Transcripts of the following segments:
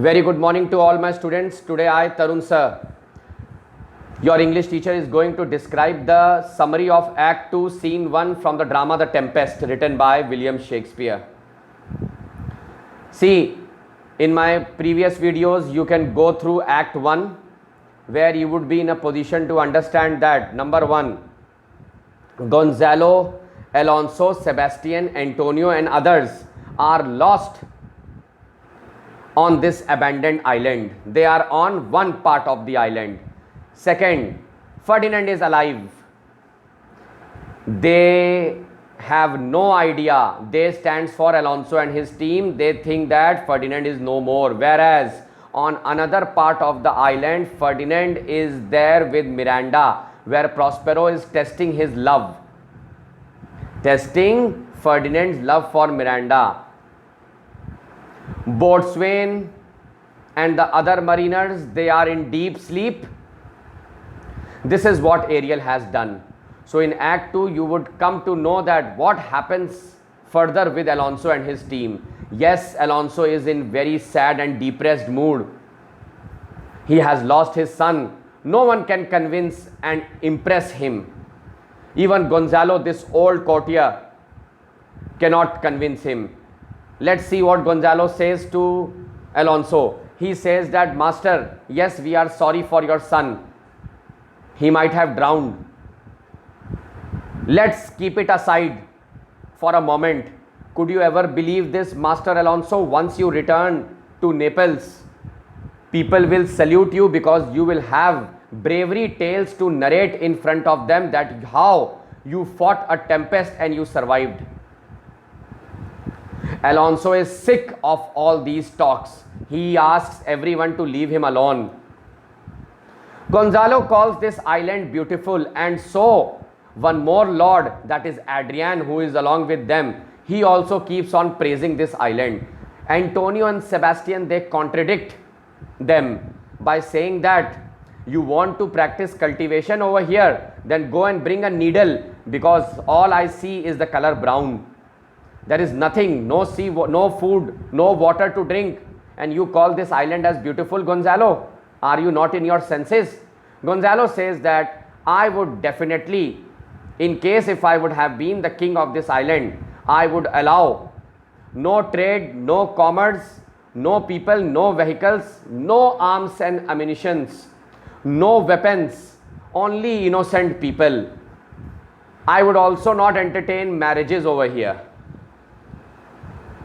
Very good morning to all my students. Today I, Tarun sir, your English teacher, is going to describe the summary of Act 2, Scene 1 from the drama The Tempest, written by William Shakespeare. See, in my previous videos, you can go through Act 1, where you would be in a position to understand that number 1, Gonzalo, Alonso, Sebastian, Antonio and others are lost on this abandoned island. They are on one part of the island. Second, Ferdinand is alive. They have no idea. They stands for Alonso and his team. They think that Ferdinand is no more. Whereas on another part of the island, Ferdinand is there with Miranda, where Prospero is testing his love. Testing Ferdinand's love for Miranda. Boatswain and the other mariners, they are in deep sleep. This is what Ariel has done. So in Act 2, you would come to know that what happens further with Alonso and his team. Yes, Alonso is in very sad and depressed mood. He has lost his son. No one can convince and impress him. Even Gonzalo, this old courtier, cannot convince him. Let's see what Gonzalo says to Alonso. He says that, Master, yes, we are sorry for your son. He might have drowned. Let's keep it aside for a moment. Could you ever believe this, Master Alonso? Once you return to Naples, people will salute you because you will have bravery tales to narrate in front of them that how you fought a tempest and you survived. Alonso is sick of all these talks. He asks everyone to leave him alone. Gonzalo calls this island beautiful, and so one more lord, that is Adrian, who is along with them, he also keeps on praising this island. Antonio and Sebastian, they contradict them by saying that you want to practice cultivation over here, then go and bring a needle, because all I see is the color brown. There is nothing, no sea, no food, no water to drink, and you call this island as beautiful, Gonzalo? Are you not in your senses? Gonzalo says that I would definitely, in case if I would have been the king of this island, I would allow no trade, no commerce, no people, no vehicles, no arms and ammunitions, no weapons, only innocent people. I would also not entertain marriages over here.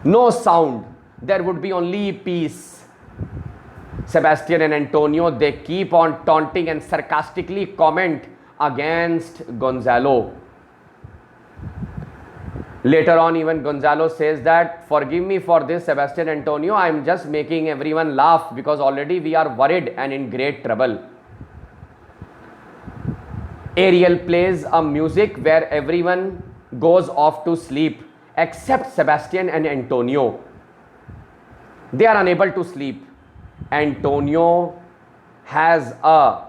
No sound, there would be only peace. Sebastian and Antonio, they keep on taunting and sarcastically comment against Gonzalo. Later on, even Gonzalo says that, forgive me for this, Sebastian Antonio, I am just making everyone laugh because already we are worried and in great trouble. Ariel plays a music where everyone goes off to sleep except Sebastian and Antonio. They are unable to sleep. Antonio has a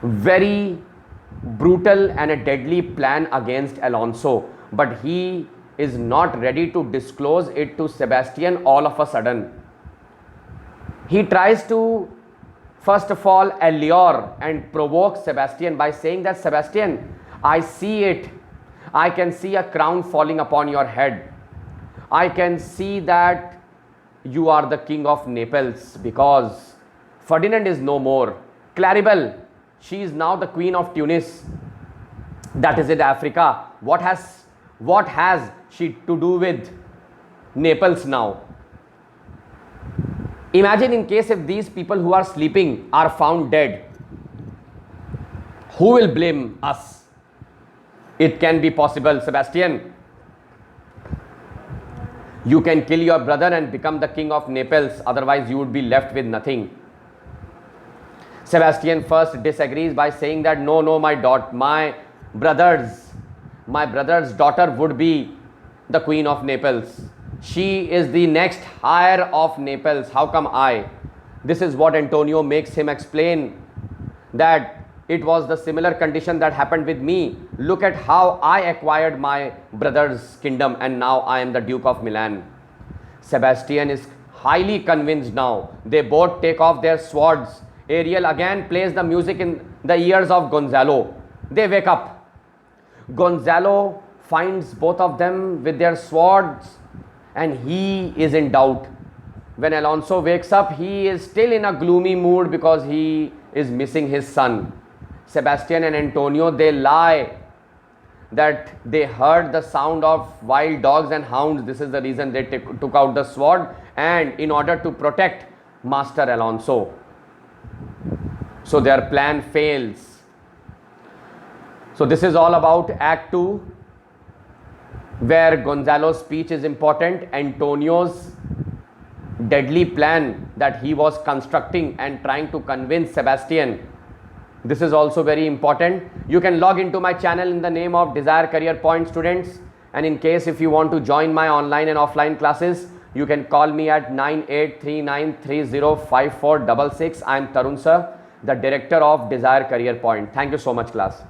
very brutal and a deadly plan against Alonso, but he is not ready to disclose it to Sebastian all of a sudden. He tries to first of all allure and provoke Sebastian by saying that, Sebastian, I see it. I can see a crown falling upon your head. I can see that you are the king of Naples because Ferdinand is no more. Claribel, she is now the queen of Tunis. That is in Africa. What has she to do with Naples now? Imagine in case if these people who are sleeping are found dead. Who will blame us? It can be possible, Sebastian. You can kill your brother and become the king of Naples, otherwise you would be left with nothing. Sebastian first disagrees by saying that no, my brother's daughter would be the queen of Naples. She is the next heir of Naples. How come I? This is what Antonio makes him explain, that it was the similar condition that happened with me. Look at how I acquired my brother's kingdom and now I am the Duke of Milan. Sebastian is highly convinced now. They both take off their swords. Ariel again plays the music in the ears of Gonzalo. They wake up. Gonzalo finds both of them with their swords and he is in doubt. When Alonso wakes up, he is still in a gloomy mood because he is missing his son. Sebastian and Antonio, they lie that they heard the sound of wild dogs and hounds. This is the reason they took out the sword, and in order to protect Master Alonso. So their plan fails. So this is all about Act 2, where Gonzalo's speech is important, Antonio's deadly plan that he was constructing and trying to convince Sebastian. This is also very important. You can log into my channel in the name of Desire Career Point students, and in case if you want to join my online and offline classes, you can call me at 9839305466. I am Tarun sir, the director of Desire Career Point. Thank you so much, class.